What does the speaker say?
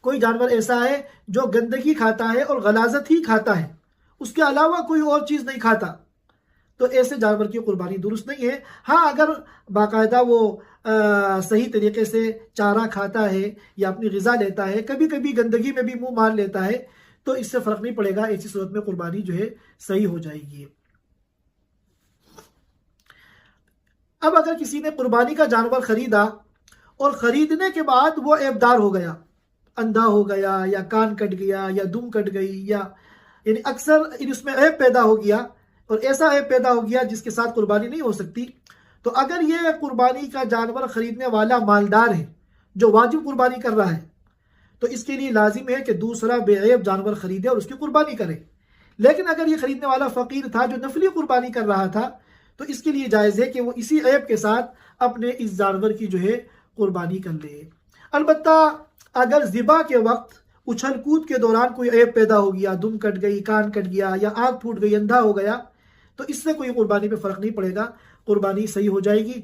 کوئی جانور ایسا ہے جو گندگی کھاتا ہے اور غلاظت ہی کھاتا ہے، اس کے علاوہ کوئی اور چیز نہیں کھاتا، تو ایسے جانور کی قربانی درست نہیں ہے۔ ہاں اگر باقاعدہ وہ صحیح طریقے سے چارہ کھاتا ہے یا اپنی غذا لیتا ہے، کبھی کبھی گندگی میں بھی منہ مار لیتا ہے، تو اس سے فرق نہیں پڑے گا، ایسی صورت میں قربانی جو ہے صحیح ہو جائے گی۔ اب اگر کسی نے قربانی کا جانور خریدا اور خریدنے کے بعد وہ عیب دار ہو گیا، اندھا ہو گیا یا کان کٹ گیا یا دم کٹ گئی، یا یعنی اکثر اس میں عیب پیدا ہو گیا اور ایسا عیب پیدا ہو گیا جس کے ساتھ قربانی نہیں ہو سکتی، تو اگر یہ قربانی کا جانور خریدنے والا مالدار ہے جو واجب قربانی کر رہا ہے، تو اس کے لیے لازم ہے کہ دوسرا بے عیب جانور خریدے اور اس کی قربانی کرے۔ لیکن اگر یہ خریدنے والا فقیر تھا جو نفلی قربانی کر رہا تھا، تو اس کے لیے جائز ہے کہ وہ اسی عیب کے ساتھ اپنے اس جانور کی جو ہے قربانی کر لے۔ البتہ اگر ذبح کے وقت اچھل کود کے دوران کوئی عیب پیدا ہو گیا، دم کٹ گئی، کان کٹ گیا یا آنکھ پھوٹ گئی، اندھا ہو گیا، تو اس سے کوئی قربانی پہ فرق نہیں پڑے گا، قربانی صحیح ہو جائے گی۔